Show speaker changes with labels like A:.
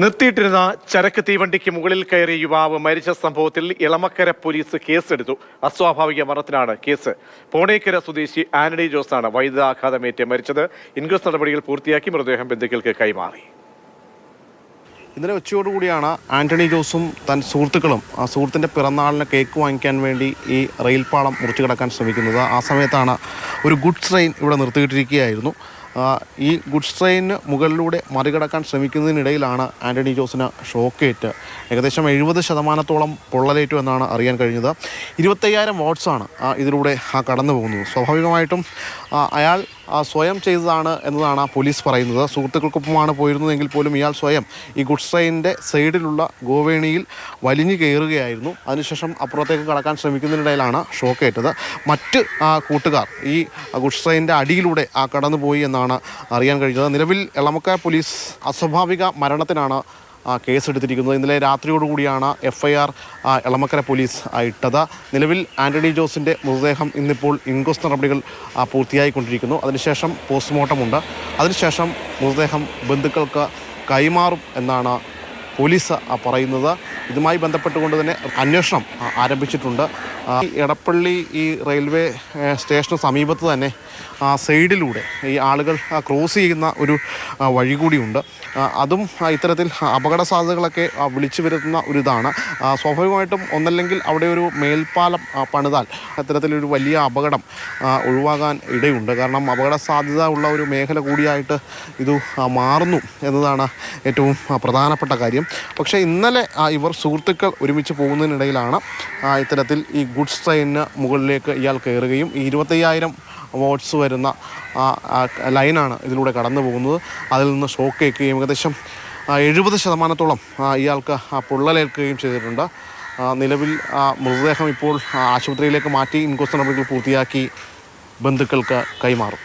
A: നിർത്തിയിട്ടിരുന്ന ചരക്ക് തീവണ്ടിക്ക് മുകളിൽ കയറിയ യുവാവ് മരിച്ച സംഭവത്തിൽ ഇളമക്കര പോലീസ് കേസെടുത്തു. അസ്വാഭാവിക മരണത്തിനാണ് കേസ്. പോണേക്കര സ്വദേശി ആന്റണി ജോസാണ് വൈദ്യുതാഘാതമേറ്റ് മരിച്ചത്. ഇൻക്വസ്റ്റ് നടപടികൾ പൂർത്തിയാക്കി മൃതദേഹം ബന്ധുക്കൾക്ക് കൈമാറി.
B: ഇന്നലെ ഉച്ചയോടുകൂടിയാണ് ആന്റണി ജോസും സുഹൃത്തുക്കളും സുഹൃത്തിൻ്റെ പിറന്നാളിന് കേക്ക് വാങ്ങിക്കാൻ വേണ്ടി ഈ റെയിൽപാളം മുറിച്ചു കിടക്കാൻ ശ്രമിക്കുന്നത്. ആ സമയത്താണ് ഒരു ഗുഡ്സ് ട്രെയിൻ ഇവിടെ നിർത്തിയിട്ടിരിക്കുകയായിരുന്നു. ഈ ഗുഡ്സ് ട്രെയിനിന് മുകളിലൂടെ മറികടക്കാൻ ശ്രമിക്കുന്നതിനിടയിലാണ് ആന്റണി ജോസിന് ഷോക്കേറ്റ് ഏകദേശം 70% പൊള്ളലേറ്റു എന്നാണ് അറിയാൻ കഴിഞ്ഞത്. 25,000 വാട്ട്സാണ് ഇതിലൂടെ കടന്നു പോകുന്നത്. സ്വാഭാവികമായിട്ടും അയാൾ സ്വയം ചെയ്തതാണ് എന്നതാണ് പോലീസ് പറയുന്നത്. സുഹൃത്തുക്കൾക്കൊപ്പമാണ് പോയിരുന്നതെങ്കിൽ പോലും ഇയാൾ സ്വയം ഈ ഗുഡ്സ് ട്രെയിനിൻ്റെ സൈഡിലുള്ള ഗോവേണിയിൽ വലിഞ്ഞു കയറുകയായിരുന്നു. അതിനുശേഷം അപ്പുറത്തേക്ക് കടക്കാൻ ശ്രമിക്കുന്നതിനിടയിലാണ് ഷോക്കേറ്റത്. മറ്റ് കൂട്ടുകാർ ഈ ഗുഡ്സ് ട്രെയിനിൻ്റെ അടിയിലൂടെ കടന്നുപോയി എന്നാണ് അറിയാൻ കഴിഞ്ഞത്. നിലവിൽ ഇളമക്കര പോലീസ് അസ്വാഭാവിക മരണത്തിനാണ് കേസെടുത്തിരിക്കുന്നത്. ഇന്നലെ രാത്രിയോടുകൂടിയാണ് FIR ഇളമക്കര പോലീസ് ഇട്ടത്. നിലവിൽ ആന്റണി ജോസിൻ്റെ മൃതദേഹം ഇന്നിപ്പോൾ ഇൻക്വസ്റ്റ് നടപടികൾ പൂർത്തിയായിക്കൊണ്ടിരിക്കുന്നു. അതിനുശേഷം പോസ്റ്റ്മോർട്ടമുണ്ട്. അതിനുശേഷം മൃതദേഹം ബന്ധുക്കൾക്ക് കൈമാറും എന്നാണ് പോലീസ് പറയുന്നത്. ഇതുമായി ബന്ധപ്പെട്ടുകൊണ്ട് തന്നെ അന്വേഷണം ആരംഭിച്ചിട്ടുണ്ട്. എടപ്പള്ളി ഈ റെയിൽവേ സ്റ്റേഷന് സമീപത്ത് തന്നെ സൈഡിലൂടെ ഈ ആളുകൾ ക്രോസ് ചെയ്യുന്ന ഒരു വഴി കൂടിയുണ്ട്. അതും ഇത്തരത്തിൽ അപകട സാധ്യതകളൊക്കെ വിളിച്ചു വരുത്തുന്ന ഒരിതാണ്. സ്വാഭാവികമായിട്ടും ഒന്നല്ലെങ്കിൽ അവിടെ ഒരു മേൽപ്പാലം പണിതാൽ ഇത്തരത്തിലൊരു വലിയ അപകടം ഒഴിവാകാൻ ഇടയുണ്ട്. കാരണം അപകട സാധ്യത ഉള്ള ഒരു മേഖല കൂടിയായിട്ട് ഇത് മാറുന്നു എന്നതാണ് ഏറ്റവും പ്രധാനപ്പെട്ട കാര്യം. പക്ഷേ ഇന്നലെ ഇവർ സുഹൃത്തുക്കൾ ഒരുമിച്ച് പോകുന്നതിനിടയിലാണ് ഇത്തരത്തിൽ ഈ ഗുഡ്സ് ട്രെയിനിന് മുകളിലേക്ക് ഇയാൾ കയറുകയും ഈ 25,000 വാട്ട്സ് വരുന്ന ലൈനാണ് ഇതിലൂടെ കടന്നു പോകുന്നത്. അതിൽ നിന്ന് ഷോക്ക് ഏൽക്കുകയും ഏകദേശം 70% ഇയാൾക്ക് പൊള്ളലേൽക്കുകയും ചെയ്തിട്ടുണ്ട്. നിലവിൽ മൃതദേഹം ഇപ്പോൾ ആശുപത്രിയിലേക്ക് മാറ്റി ഇൻക്വസ്റ്റ് നടപടികൾ പൂർത്തിയാക്കി ബന്ധുക്കൾക്ക് കൈമാറും.